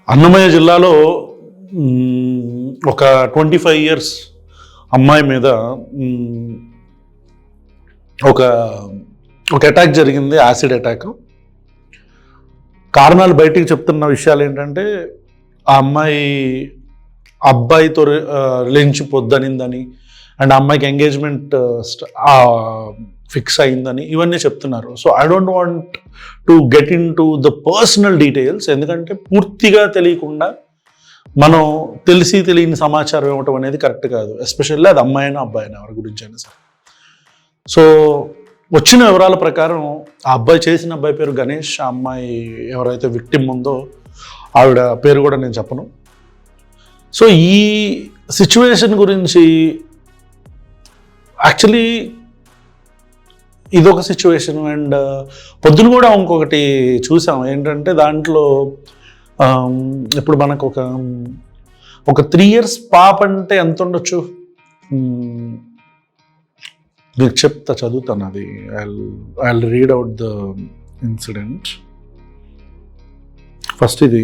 అన్నమయ్య జిల్లాలో ఒక 25 ఇయర్స్ అమ్మాయి మీద ఒక ఒక అటాక్ జరిగింది, యాసిడ్ అటాక్. కారణాలు బయటికి చెప్తున్న విషయాలు ఏంటంటే ఆ అమ్మాయి అబ్బాయితో రిలేషన్షిప్ వద్దనిందని అండ్ ఆ అమ్మాయికి ఎంగేజ్మెంట్ ఫిక్స్ అయిందని ఇవన్నీ చెప్తున్నారు. So I don't want to get in to the personal details, ఎందుకంటే పూర్తిగా తెలియకుండా మనం తెలియని సమాచారం ఇవ్వటం అనేది కరెక్ట్ కాదు. ఎస్పెషల్లీ అది అమ్మాయినా అబ్బాయినా ఎవరి గురించి అయినా సరే. సో వచ్చిన వివరాల ప్రకారం ఆ అబ్బాయి చేసిన అబ్బాయి పేరు గణేష్, ఆ అమ్మాయి ఎవరైతే విక్టిమ్ ఉందో ఆవిడ పేరు కూడా నేను చెప్పను. సో ఈ సిచ్యువేషన్ గురించి యాక్చువల్లీ ఇదొక సిచ్యువేషన్. అండ్ పొద్దున కూడా ఇంకొకటి చూసాం ఏంటంటే దాంట్లో ఇప్పుడు మనకు ఒక 3 years పాప అంటే ఎంత ఉండొచ్చు, మీకు చెప్తా, చదువుతాను అది. I read out the incident. First ఇది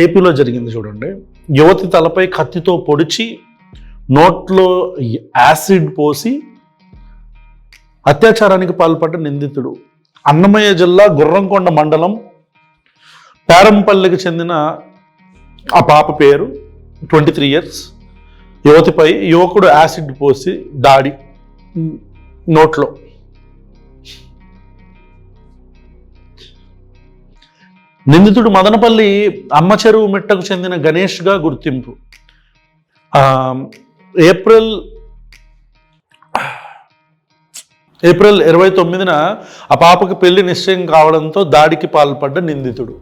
ఏపీలో జరిగింది చూడండి. యువతి తలపై కత్తితో పొడిచి నోట్లో యాసిడ్ పోసి అత్యాచారానికి పాల్పడ్డ నిందితుడు. అన్నమయ్య జిల్లా గుర్రంకొండ మండలం పేరంపల్లికి చెందిన ఆ పాప పేరు 23 years. యువతిపై యువకుడు యాసిడ్ పోసి దాడి నోట్లో. నిందితుడు మదనపల్లి అమ్మ చెరువు మిట్టకు చెందిన గణేష్గా గుర్తింపు. ఏప్రిల్ 29న ఆ పాపకి పెళ్లి నిశ్చయం కావడంతో దాడికి పాల్పడ్డ నిందితుడు.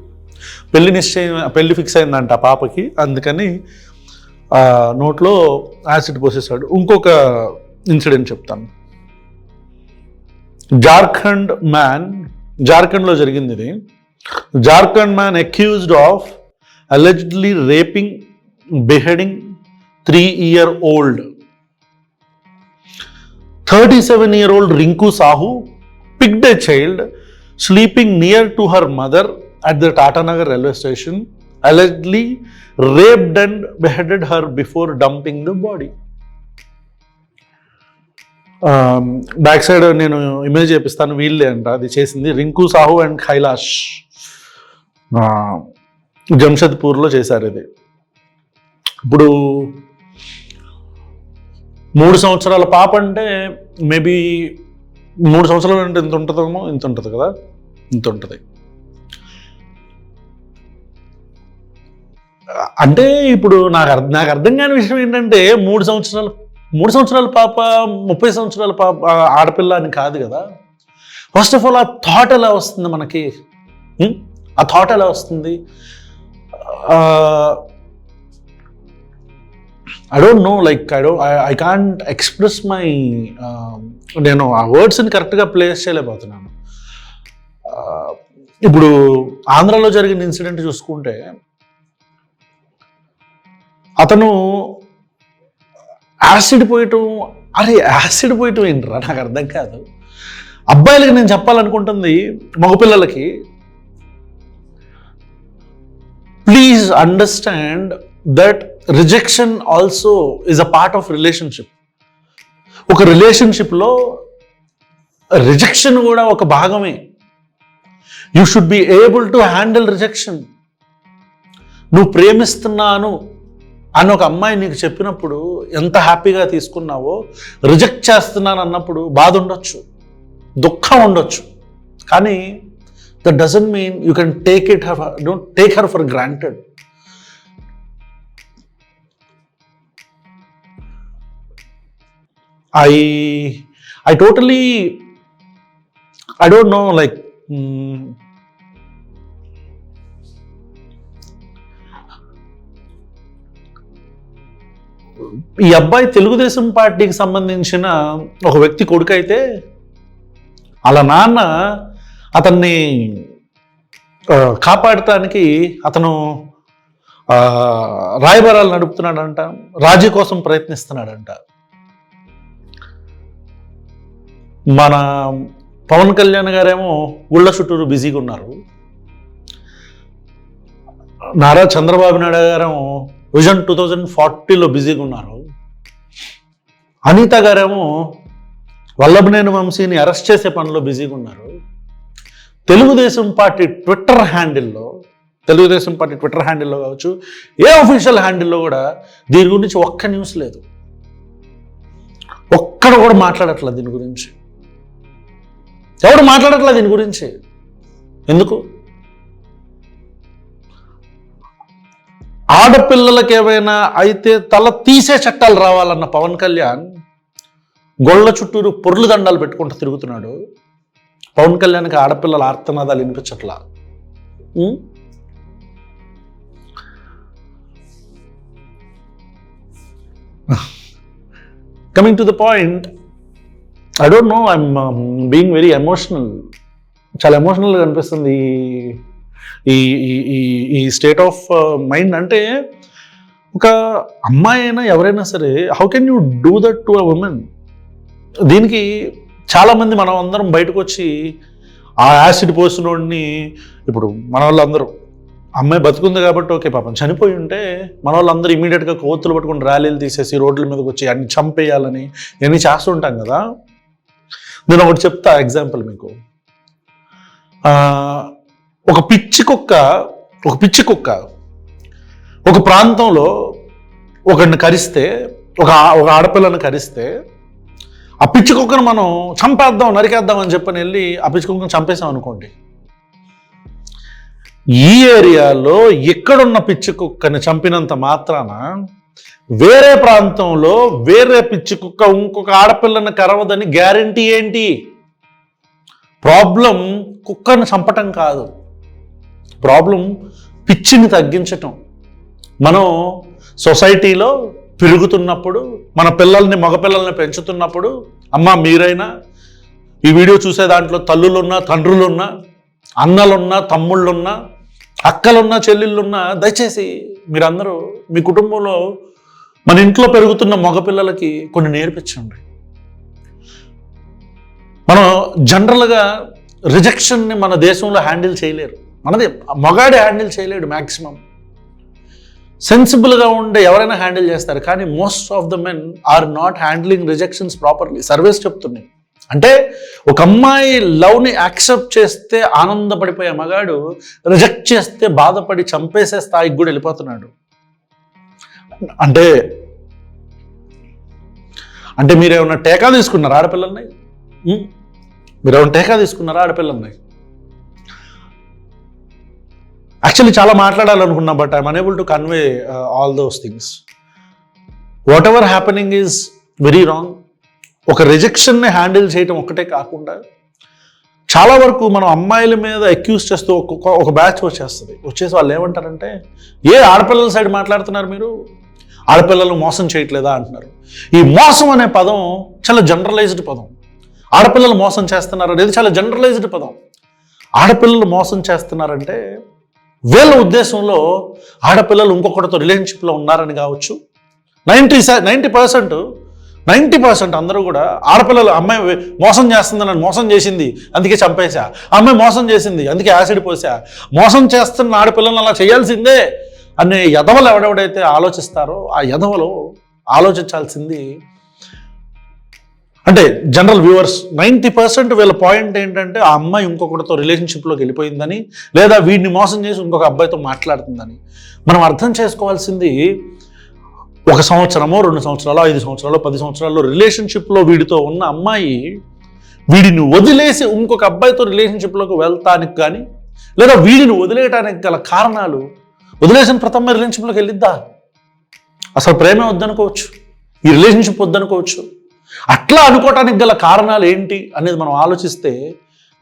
పెళ్లి ఫిక్స్ అయిందంట ఆ పాపకి, అందుకని నోట్లో యాసిడ్ పోసేసాడు. ఇంకొక ఇన్సిడెంట్ చెప్తాను. జార్ఖండ్లో జరిగింది ఇది. Jharkhand man accused of allegedly raping, beheading 3-year-old 37-year-old Rinku Sahu picked a child sleeping near to her mother at the Tatanagar railway station, allegedly raped and beheaded her before dumping the body. Back side నేను image చేపిస్తాను, వీళ్ళే అంట అది చేసింది. Rinku Sahu and Kailash జంషెద్పూర్లో చేశారు ఇది. ఇప్పుడు 3 సంవత్సరాల పాప అంటే మేబీ 3 సంవత్సరాలు అంటే ఇంత ఉంటుందేమో, ఇంత ఉంటుంది కదా, ఇంత ఉంటుంది. అంటే ఇప్పుడు నాకు అర్థం కాని విషయం ఏంటంటే 3 సంవత్సరాల పాప 30 సంవత్సరాల పాప ఆడపిల్ల అని కాదు కదా. ఫస్ట్ ఆఫ్ ఆల్ ఆ థాట్ ఎలా వస్తుంది మనకి? ఆ థాట్ ఎలా వస్తుంది? I don't know, like I can't express my నేను ఆ వర్డ్స్ని కరెక్ట్గా ప్లేస్ చేయలేకపోతున్నాను. ఇప్పుడు ఆంధ్రాలో జరిగిన ఇన్సిడెంట్ చూసుకుంటే అతను యాసిడ్ పోయటం ఏంట్రా, నాకు అర్థం కాదు. అబ్బాయిలకి నేను చెప్పాలనుకుంటుంది, మగపిల్లలకి, please understand that rejection also is a part of relationship. ఒక రిలేషన్షిప్లో రిజెక్షన్ కూడా ఒక భాగమే. You should be able to handle rejection. నువ్వు ప్రేమిస్తున్నాను అని ఒక అమ్మాయి నీకు చెప్పినప్పుడు ఎంత హ్యాపీగా తీసుకున్నావో, రిజెక్ట్ చేస్తున్నాను అన్నప్పుడు బాధ ఉండొచ్చు, దుఃఖం ఉండొచ్చు, కానీ that doesn't mean you can don't take her for granted. I totally, I don't know, like ఈ అబ్బాయి తెలుగుదేశం పార్టీకి సంబంధించిన ఒక వ్యక్తి కొడుకు అయితే అలా నాన్న అతన్ని కాపాడటానికి అతను రాయబారాలు నడుపుతున్నాడంట, రాజీ కోసం ప్రయత్నిస్తున్నాడంట. మన పవన్ కళ్యాణ్ గారేమో ఊళ్ళ చుట్టూరు బిజీగా ఉన్నారు. నారా చంద్రబాబు నాయుడు గారు విజన్ 2040లో బిజీగా ఉన్నారు. అనిత గారేమో వల్లభనేని వంశీని అరెస్ట్ చేసే పనిలో బిజీగా ఉన్నారు. తెలుగుదేశం పార్టీ ట్విట్టర్ హ్యాండిల్లో కావచ్చు, ఏ అఫీషియల్ హ్యాండిల్లో కూడా దీని గురించి ఒక్క న్యూస్ లేదు. ఒక్కడ కూడా మాట్లాడట్లేదు దీని గురించి. ఎవడు మాట్లాడట్లేదు దీని గురించి. ఎందుకు? ఆడపిల్లలకి ఏమైనా అయితే తల తీసే చట్టాలు రావాలన్న పవన్ కళ్యాణ్ గొళ్ళ చుట్టూరు పొర్లు దండాలు పెట్టుకుంటూ తిరుగుతున్నాడు. పవన్ కళ్యాణ్కి ఆడపిల్లల ఆర్తనాదాలు వినిపించట్లా. Coming to the point, I don't know, I'm being very emotional. చాలా ఎమోషనల్గా అనిపిస్తుంది ఈ స్టేట్ ఆఫ్ మైండ్. అంటే ఒక అమ్మాయి అయినా ఎవరైనా సరే, how can you do that to a women? దీనికి చాలామంది మనం అందరం బయటకు వచ్చి ఆ యాసిడ్ పోసినోడిని, ఇప్పుడు మన వాళ్ళందరూ అమ్మాయి బతుకుంది కాబట్టి ఓకే, పాపం చనిపోయి ఉంటే మన వాళ్ళందరూ ఇమీడియట్గా కోతులు పట్టుకుని ర్యాలీలు తీసేసి రోడ్ల మీదకి వచ్చి అన్ని చంపేయాలని ఇవన్నీ చేస్తుంటాం కదా. నేను ఒకటి చెప్తా ఎగ్జాంపుల్ మీకు. ఒక పిచ్చి కుక్క ఒక ప్రాంతంలో ఒకరిని కరిస్తే, ఒక ఆడపిల్లని కరిస్తే, ఆ పిచ్చి కుక్కను మనం చంపేద్దాం, నరికేద్దాం అని చెప్పని వెళ్ళి ఆ పిచ్చి కుక్కను చంపేసాం అనుకోండి. ఈ ఏరియాలో ఎక్కడున్న పిచ్చి కుక్కని చంపినంత మాత్రాన వేరే ప్రాంతంలో వేరే పిచ్చి కుక్క ఇంకొక ఆడపిల్లని కరవదని గ్యారంటీ ఏంటి? ప్రాబ్లం కుక్కను చంపటం కాదు, ప్రాబ్లం పిచ్చిని తగ్గించటం. మనం సొసైటీలో పెరుగుతున్నప్పుడు, మన పిల్లల్ని మగపిల్లల్ని పెంచుతున్నప్పుడు, అమ్మ మీరైనా ఈ వీడియో చూసే దాంట్లో తల్లులున్నా, తండ్రులున్నా, అన్నలున్నా, తమ్ముళ్ళున్నా, అక్కలున్నా, చెల్లెళ్ళున్నా, దయచేసి మీరందరూ మీ కుటుంబంలో మన ఇంట్లో పెరుగుతున్న మగపిల్లలకి కొన్ని నేర్పించండి. మనం జనరల్గా రిజెక్షన్ని మన దేశంలో హ్యాండిల్ చేయలేరు. మనది మగాడే హ్యాండిల్ చేయలేడు. మ్యాక్సిమం సెన్సిబుల్గా ఉండే ఎవరైనా హ్యాండిల్ చేస్తారు, కానీ most of the men are not handling rejections properly. Surveys చెప్తున్నాయి. అంటే ఒక అమ్మాయి లవ్ని యాక్సెప్ట్ చేస్తే ఆనందపడిపోయే మగాడు రిజెక్ట్ చేస్తే బాధపడి చంపేసే స్థాయికి కూడా వెళ్ళిపోతున్నాడు. అంటే మీరేమన్నా టేకా తీసుకున్నారా ఆడపిల్లల్ని? మీరేమన్నా టేకా తీసుకున్నారా ఆడపిల్లల్ని? యాక్చువల్లీ చాలా మాట్లాడాలనుకున్నా, but I'm unable to convey all those things. Whatever happening is very wrong. ఒక రిజెక్షన్ని హ్యాండిల్ చేయటం ఒక్కటే కాకుండా చాలా వరకు మనం అమ్మాయిల మీద అక్యూజ్ చేస్తూ ఒక బ్యాచ్ వచ్చేసి వాళ్ళు ఏమంటారంటే, ఏ ఆడపిల్లల సైడ్ మాట్లాడుతున్నారు మీరు, ఆడపిల్లలు మోసం చేయట్లేదా అంటున్నారు. ఈ మోసం అనే పదం చాలా జనరలైజ్డ్ పదం. ఆడపిల్లలు మోసం చేస్తున్నారు అనేది చాలా జనరలైజ్డ్ పదం. ఆడపిల్లలు మోసం చేస్తున్నారంటే వీళ్ళ ఉద్దేశంలో ఆడపిల్లలు ఇంకొకటితో రిలేషన్షిప్లో ఉన్నారని కావచ్చు. 90% అందరూ కూడా ఆడపిల్లలు, అమ్మాయి మోసం చేస్తుంది, నన్ను మోసం చేసింది అందుకే చంపేశా, అమ్మాయి మోసం చేసింది అందుకే యాసిడ్ పోసా, మోసం చేస్తున్న ఆడపిల్లలను అలా చేయాల్సిందే అనే ఎదవలు ఎవడెవడైతే ఆలోచిస్తారో ఆ ఎదవలు ఆలోచించాల్సింది, అంటే జనరల్ వ్యూవర్స్ 90% వీళ్ళ పాయింట్ ఏంటంటే ఆ అమ్మాయి ఇంకొకటితో రిలేషన్షిప్లోకి వెళ్ళిపోయిందని, లేదా వీడిని మోసం చేసి ఇంకొక అబ్బాయితో మాట్లాడుతుందని. మనం అర్థం చేసుకోవాల్సింది, 1 సంవత్సరమో 2 సంవత్సరాలు 5 సంవత్సరాలు 10 సంవత్సరాల్లో రిలేషన్షిప్లో వీడితో ఉన్న అమ్మాయి వీడిని వదిలేసి ఇంకొక అబ్బాయితో రిలేషన్షిప్లోకి వెళ్తానికి కానీ, లేదా వీడిని వదిలేయటానికి గల కారణాలు, వదిలేసిన ప్రతి అమ్మాయి రిలేషన్షిప్లోకి వెళ్ళిద్దా? అసలు ప్రేమే వద్దనుకోవచ్చు, ఈ రిలేషన్షిప్ వద్దనుకోవచ్చు. అట్లా అనుకోవటానికి గల కారణాలు ఏంటి అనేది మనం ఆలోచిస్తే,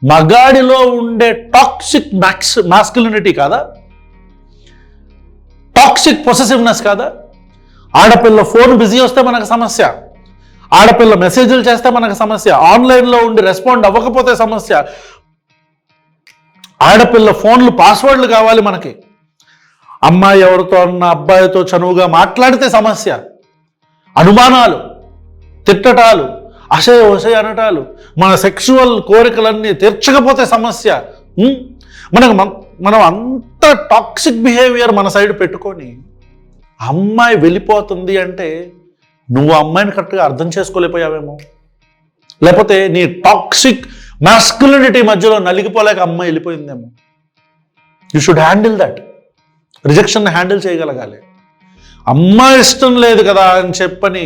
మగాడిలో ఉండే టాక్సిక్ మాస్కులినిటీ కాదా, టాక్సిక్ పొసెసివ్నెస్ కాదా? ఆడపిల్ల ఫోన్ బిజీ వస్తే మనకు సమస్య, ఆడపిల్ల మెసేజ్లు చేస్తే మనకు సమస్య, ఆన్లైన్లో ఉండి రెస్పాండ్ అవ్వకపోతే సమస్య, ఆడపిల్ల ఫోన్లు పాస్వర్డ్లు కావాలి మనకి, అమ్మాయి ఎవరితో అన్న అబ్బాయితో చనువుగా మాట్లాడితే సమస్య, అనుమానాలు, తిట్టటాలు, అసహ్య అనటాలు, మన సెక్షువల్ కోరికలన్నీ తీర్చకపోతే సమస్య. మనకు మనం అంత టాక్సిక్ బిహేవియర్ మన సైడ్ పెట్టుకొని అమ్మాయి వెళ్ళిపోతుంది అంటే నువ్వు అమ్మాయిని కరెక్ట్గా అర్థం చేసుకోలేకపోయావేమో, లేకపోతే నీ టాక్సిక్ మాస్కులినిటీ మధ్యలో నలిగిపోలేక అమ్మాయి వెళ్ళిపోయిందేమో. You should handle that. Rejection handle చేయగలగాలి. అమ్మాయి ఇష్టం లేదు కదా అని చెప్పని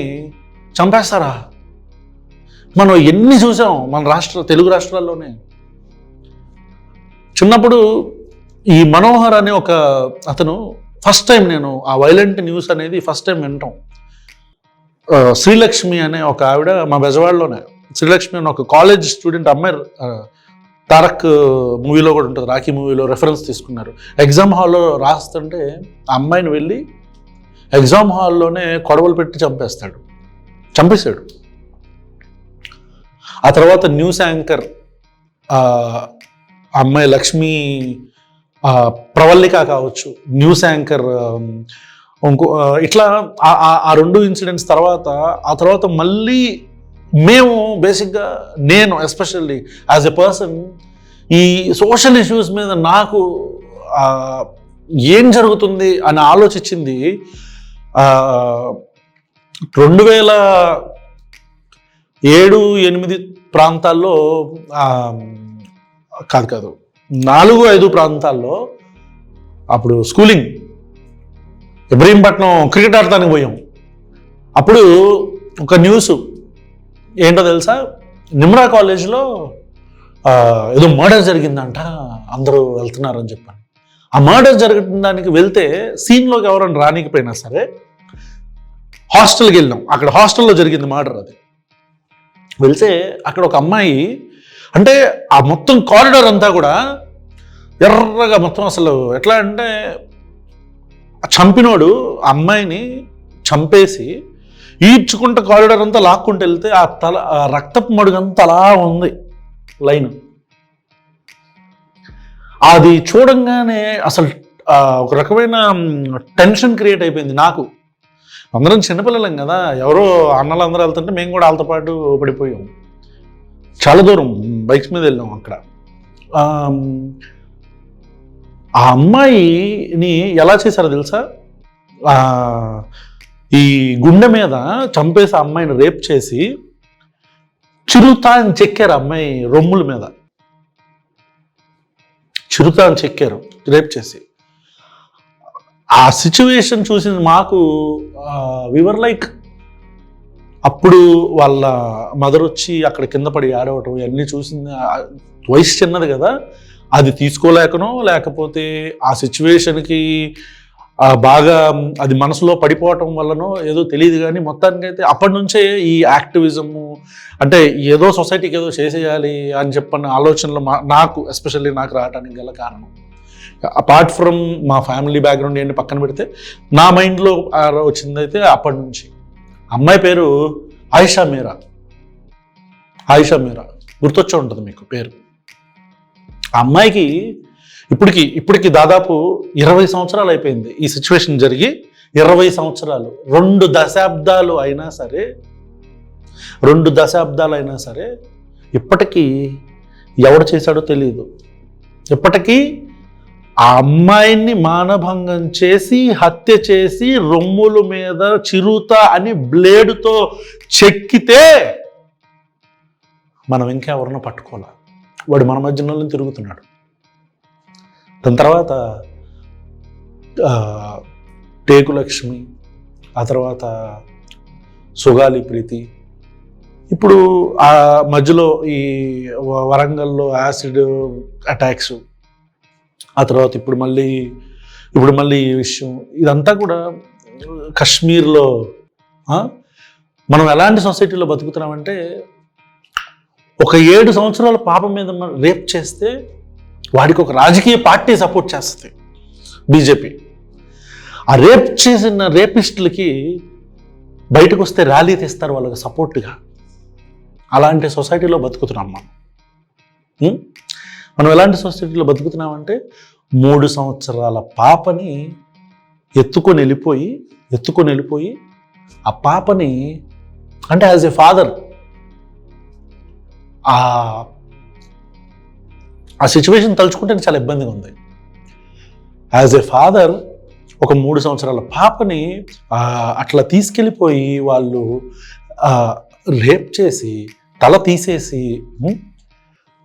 చంపేస్తారా? మనం ఎన్ని చూసాం మన తెలుగు రాష్ట్రాల్లోనే. చిన్నప్పుడు ఈ మనోహర్ అనే ఒక అతను ఫస్ట్ టైం నేను ఆ వైలెంట్ న్యూస్ అనేది ఫస్ట్ టైం వింటాం. శ్రీలక్ష్మి అనే ఒక ఆవిడ మా బెజవాడలోనే, శ్రీలక్ష్మి అని ఒక కాలేజ్ స్టూడెంట్ అమ్మాయి, తారక్ మూవీలో కూడా ఉంటుంది, రాఖీ మూవీలో రెఫరెన్స్ తీసుకున్నారు. ఎగ్జామ్ హాల్లో రాస్తుంటే ఆ అమ్మాయిని వెళ్ళి ఎగ్జామ్ హాల్లోనే కొడవలు పెట్టి చంపేశాడు. ఆ తర్వాత న్యూస్ యాంకర్ అమ్మాయి లక్ష్మి ప్రవల్లిక కావచ్చు, న్యూస్ యాంకర్ ఇట్లా ఆ రెండు ఇన్సిడెంట్స్ తర్వాత ఆ తర్వాత మళ్ళీ మేము బేసిక్గా నేను ఎస్పెషల్లీ యాజ్ ఎ పర్సన్ ఈ సోషల్ ఇష్యూస్ మీద నాకు ఏం జరుగుతుంది అని ఆలోచించింది 2007-8 ప్రాంతాల్లో, కాదు 4-5 ప్రాంతాల్లో అప్పుడు స్కూలింగ్ ఇబ్రహీంపట్నం క్రికెట్ ఆడటానికి పోయాం. అప్పుడు ఒక న్యూస్ ఏంటో తెలుసా, నిమ్రా కాలేజ్లో ఏదో మర్డర్ జరిగిందంట, అందరూ వెళ్తున్నారని చెప్పాను. ఆ మర్డర్ జరగడానికి వెళ్తే సీన్లోకి ఎవరైనా రానికపోయినా సరే హాస్టల్కి వెళ్ళాం. అక్కడ హాస్టల్లో జరిగింది మర్డర్. అది వెళ్తే అక్కడ ఒక అమ్మాయి, అంటే ఆ మొత్తం కారిడార్ అంతా కూడా ఎర్రగా మొత్తం, అసలు ఎట్లా అంటే చంపినోడు అమ్మాయిని చంపేసి ఈడ్చుకుంటే కారిడార్ అంతా లాక్కుంటూ వెళ్తే ఆ రక్తపు మడుగంతా అలా ఉంది లైన్. అది చూడంగానే అసలు ఒక రకమైన టెన్షన్ క్రియేట్ అయిపోయింది నాకు. అందరం చిన్నపిల్లలం కదా, ఎవరో అన్నలు అందరూ వెళ్తుంటే మేము కూడా వాళ్ళతో పాటు పడిపోయాం. చాలా దూరం బైక్స్ మీద వెళ్ళాం. అక్కడ ఆ అమ్మాయిని ఎలా చేశారో తెలుసా, ఈ గుండె మీద చంపేసి ఆ అమ్మాయిని రేప్ చేసి చిరుతా అని చెక్కారు. అమ్మాయి రొమ్ముల మీద చిరుతా అని చెక్కారు రేప్ చేసి. ఆ సిచ్యువేషన్ చూసింది మాకు వివర్ లైక్, అప్పుడు వాళ్ళ మదర్ వచ్చి అక్కడ కింద పడి ఆడవటం ఇవన్నీ చూసింది. వయసు చిన్నది కదా, అది తీసుకోలేకనో లేకపోతే ఆ సిచ్యువేషన్కి బాగా అది మనసులో పడిపోవటం వల్లనో ఏదో తెలియదు. కానీ మొత్తానికైతే అప్పటి నుంచే ఈ యాక్టివిజము, అంటే ఏదో సొసైటీకి ఏదో చేసేయాలి అని చెప్పిన ఆలోచనలు నాకు ఎస్పెషల్లీ నాకు రావడానికి గల కారణం, అపార్ట్ ఫ్రమ్ మా ఫ్యామిలీ బ్యాక్గ్రౌండ్ ఏంటి పక్కన పెడితే, నా మైండ్లో వచ్చిందైతే అప్పటి నుంచి. అమ్మాయి పేరు ఆయిషా మీరా గుర్తొచ్చే ఉంటుంది మీకు పేరు. ఆ అమ్మాయికి ఇప్పటికి దాదాపు 20 సంవత్సరాలు అయిపోయింది ఈ సిచ్యువేషన్ జరిగి. 20 సంవత్సరాలు, 2 దశాబ్దాలు అయినా సరే ఇప్పటికీ ఎవడు చేశాడో తెలియదు. ఇప్పటికీ ఆ అమ్మాయిని మానభంగం చేసి హత్య చేసి రొమ్ముల మీద చిరుత అని బ్లేడుతో చెక్కితే మనం ఇంకెవరినో పట్టుకోలే. వాడు మన మధ్యలో తిరుగుతున్నాడు. దాని తర్వాత టేకులక్ష్మి, ఆ తర్వాత సుగాలి ప్రీతి, ఇప్పుడు ఆ మధ్యలో ఈ వరంగల్లో యాసిడ్ అటాక్స్, ఆ తర్వాత ఇప్పుడు మళ్ళీ ఈ విషయం, ఇదంతా కూడా కశ్మీర్లో. మనం ఎలాంటి సొసైటీలో బతుకుతున్నామంటే, ఒక 7 సంవత్సరాల పాప మీద రేప్ చేస్తే వాడికి ఒక రాజకీయ పార్టీ సపోర్ట్ చేస్తుంది, బీజేపీ. ఆ రేప్ చేసిన రేపిస్టులకి బయటకు వస్తే ర్యాలీ తీస్తారు వాళ్ళకి సపోర్ట్గా. అలాంటి సొసైటీలో బతుకుతున్నాం మనం ఎలాంటి సొసైటీలో బతుకుతున్నామంటే, 3 సంవత్సరాల పాపని ఎత్తుకొని వెళ్ళిపోయి ఆ పాపని, అంటే యాజ్ ఎ ఫాదర్ ఆ సిచ్యువేషన్ తలుచుకుంటే చాలా ఇబ్బందిగా ఉంది. యాజ్ ఎ ఫాదర్ ఒక 3 సంవత్సరాల పాపని అట్లా తీసుకెళ్ళిపోయి వాళ్ళు రేప్ చేసి తల తీసేసి,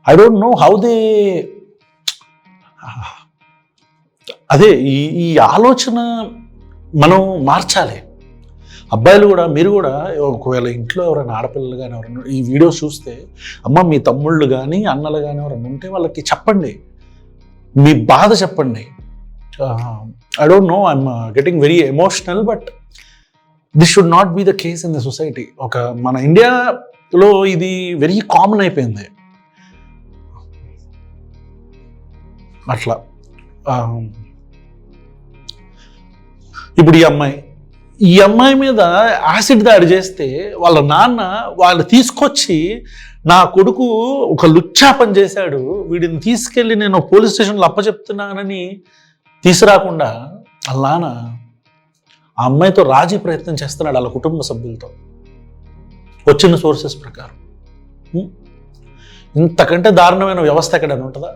I don't know how they, అదే ఈ ఆలోచన మనం మార్చాలి. అబ్బాయిలు కూడా, మీరు కూడా ఒకవేళ ఇంట్లో ఎవరైనా ఆడపిల్లలు కానీ ఎవరైనా ఈ వీడియోస్ చూస్తే, అమ్మ మీ తమ్ముళ్ళు కానీ అన్నలు కానీ ఎవరైనా ఉంటే వాళ్ళకి చెప్పండి, మీ బాధ చెప్పండి. I don't know, I'm getting very emotional, but this should not be the case in the society. మన ఇండియాలో ఇది వెరీ కామన్ అయిపోయింది అట్లా. ఇప్పుడు ఈ అమ్మాయి మీద యాసిడ్ దాడి చేస్తే వాళ్ళ నాన్న వాళ్ళు తీసుకొచ్చి, నా కొడుకు ఒక లుచ్చా పని చేశాడు, వీడిని తీసుకెళ్ళి నేను పోలీస్ స్టేషన్లో అప్పచెప్తున్నానని తీసుకురాకుండా వాళ్ళ నాన్న ఆ అమ్మాయితో రాజీ ప్రయత్నం చేస్తున్నాడు వాళ్ళ కుటుంబ సభ్యులతో, వచ్చిన సోర్సెస్ ప్రకారం. ఇంతకంటే దారుణమైన వ్యవస్థ ఎక్కడైనా ఉంటుందా?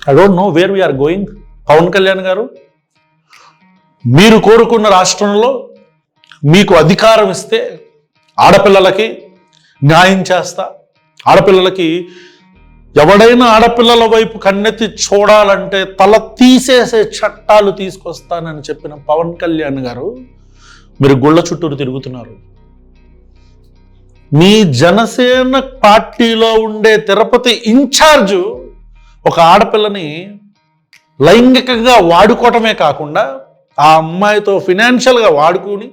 I don't know where we are going. Pawan Kalyan garu, మీరు కోరుకున్న రాష్ట్రంలో మీకు అధికారం ఇస్తే ఆడపిల్లలకి న్యాయం చేస్తా, ఆడపిల్లలకి ఎవడైనా ఆడపిల్లల వైపు కన్నెత్తి చూడాలంటే తల తీసేసే చట్టాలు తీసుకొస్తానని చెప్పిన పవన్ కళ్యాణ్ గారు, మీరు గుళ్ళ చుట్టూరు తిరుగుతున్నారు. మీ జనసేన పార్టీలో ఉండే తిరుపతి ఇన్ఛార్జు ఒక ఆడపిల్లని లైంగికంగా వాడుకోవటమే కాకుండా ఆ అమ్మాయితో ఫినాన్షియల్గా వాడుకుని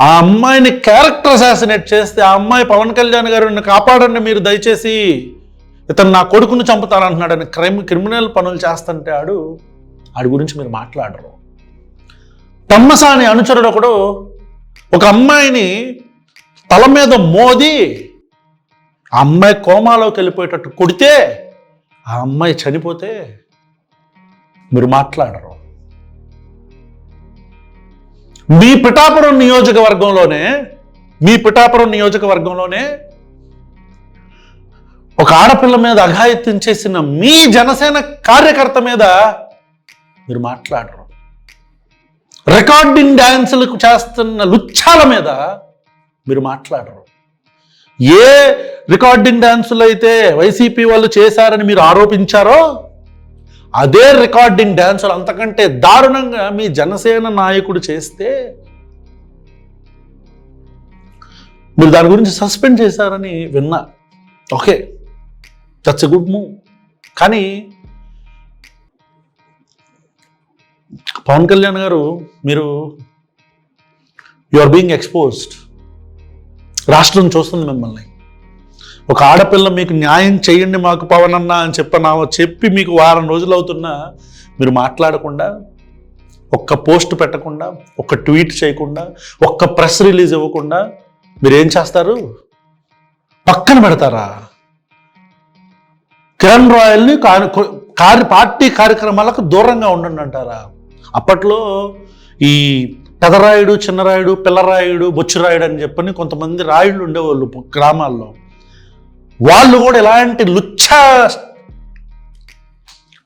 ఆ అమ్మాయిని క్యారెక్టర్ అసాసినేట్ చేస్తే, ఆ అమ్మాయి పవన్ కళ్యాణ్ గారు నన్ను కాపాడండి మీరు దయచేసి, ఇతను నా కొడుకును చంపుతానంటున్నాడని క్రిమినల్ పనులు చేస్తుంటే ఆడి గురించి మీరు మాట్లాడరు. తమ్మసాని అనుచరుడు ఒకడు ఒక అమ్మాయిని తల మీద మోది ఆ అమ్మాయి కోమాలోకి వెళ్ళిపోయేటట్టు కొడితే, ఆ అమ్మాయి చనిపోతే మీరు మాట్లాడరు. మీ పిఠాపురం నియోజకవర్గంలోనే ఒక ఆడపిల్ల మీద అఘాయిత్యం చేసిన మీ జనసేన కార్యకర్త మీద మీరు మాట్లాడరు. రికార్డింగ్ డ్యాన్సులకు చేస్తున్న లుచ్చాల మీద మీరు మాట్లాడరు. ఏ రికార్డింగ్ డ్యాన్సులు అయితే వైసీపీ వాళ్ళు చేశారని మీరు ఆరోపించారో అదే రికార్డింగ్ డ్యాన్సులు అంతకంటే దారుణంగా మీ జనసేన నాయకుడు చేస్తే మీరు దాని గురించి సస్పెండ్ చేశారని విన్నా. Okay, that's a good move. కానీ పవన్ కళ్యాణ్ గారు, మీరు యు ఆర్ బీయింగ్ ఎక్స్పోజ్డ్. రాష్ట్రం చూస్తుంది మిమ్మల్ని. ఒక ఆడపిల్ల మీకు న్యాయం చేయండి మాకు పవన్ అన్న అని చెప్పి మీకు వారం రోజులు అవుతున్నా మీరు మాట్లాడకుండా, ఒక్క పోస్ట్ పెట్టకుండా, ఒక్క ట్వీట్ చేయకుండా, ఒక్క ప్రెస్ రిలీజ్ ఇవ్వకుండా మీరు ఏం చేస్తారు? పక్కన పెడతారా? కిరణ్ రాయల్ని పార్టీ కార్యక్రమాలకు దూరంగా ఉండండి అంటారా? అప్పట్లో ఈ పెదరాయుడు, చిన్నరాయుడు, పిల్లరాయుడు, బొచ్చురాయుడు అని చెప్పని కొంతమంది రాయుళ్ళు ఉండేవాళ్ళు గ్రామాల్లో. వాళ్ళు కూడా ఎలాంటి లుచ్చా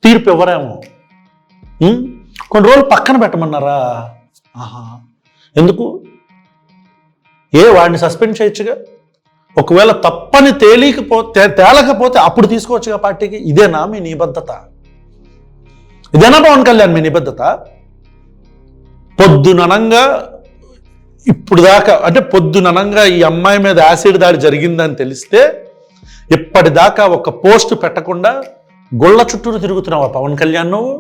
తీర్పు ఇవ్వరేమో. కొన్ని రోజులు పక్కన పెట్టమన్నారా? ఎందుకు? వాడిని సస్పెండ్ చేయొచ్చుగా. ఒకవేళ తప్పని తేలకపోతే అప్పుడు తీసుకోవచ్చుగా పార్టీకి. ఇదేనా మీ నిబద్ధత? ఇదేనా పవన్ కళ్యాణ్ మీ నిబద్ధత? పొద్దుననంగా ఇప్పుడు దాకా, అంటే పొద్దుననంగా ఈ అమ్మాయి మీద యాసిడ్ దాడి జరిగిందని తెలిస్తే ఇప్పటిదాకా ఒక పోస్ట్ పెట్టకుండా గొళ్ళ చుట్టూరు తిరుగుతున్నావా పవన్ కళ్యాణ్? నువ్వు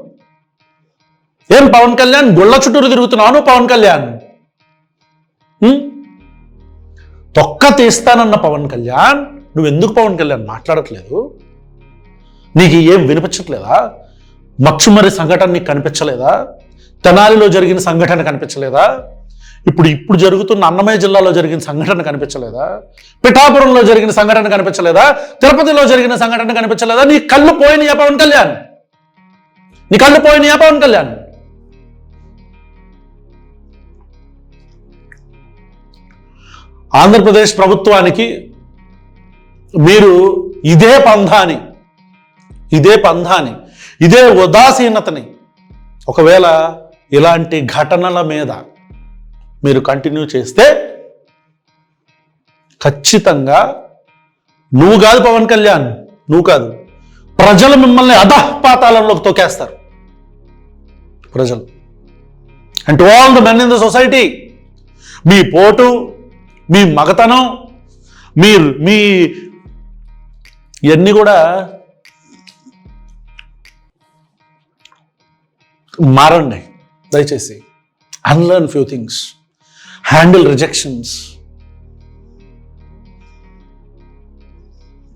ఏం పవన్ కళ్యాణ్ గొళ్ళ చుట్టూరు తిరుగుతున్నావు? పవన్ కళ్యాణ్ తొక్క తీస్తానన్న పవన్ కళ్యాణ్, నువ్వెందుకు పవన్ కళ్యాణ్ మాట్లాడట్లేదు? నీకు ఏం వినిపించట్లేదా? మచ్చుమరి సంఘటన నీకు కనిపించలేదా? తెనాలిలో జరిగిన సంఘటన కనిపించలేదా? ఇప్పుడు జరుగుతున్న అన్నమయ్య జిల్లాలో జరిగిన సంఘటన కనిపించలేదా? పిఠాపురంలో జరిగిన సంఘటన కనిపించలేదా? తిరుపతిలో జరిగిన సంఘటన కనిపించలేదా? నీ కళ్ళు పోయినాయా పవన్ కళ్యాణ్? నీ కళ్ళు పోయినాయా పవన్ కళ్యాణ్? ఆంధ్రప్రదేశ్ ప్రభుత్వానికి మీరు ఇదే పంధాని, ఇదే ఉదాసీనతని ఒకవేళ ఇలాంటి ఘటనల మీద మీరు కంటిన్యూ చేస్తే ఖచ్చితంగా నువ్వు కాదు పవన్ కళ్యాణ్, నువ్వు కాదు, ప్రజలు మిమ్మల్ని అధఃపాతాళంలోకి తొక్కేస్తారు. ప్రజలు and to all the men in the society, మీ పోటు, మీ మగతనం, మీ ఇవన్నీ కూడా మారండి దయచేసి. Unlearn few things, handle rejections.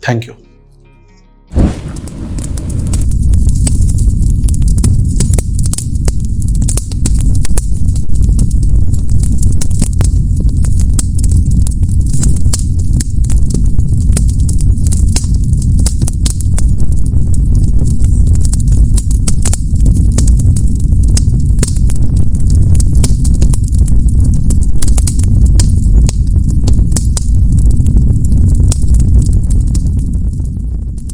Thank you.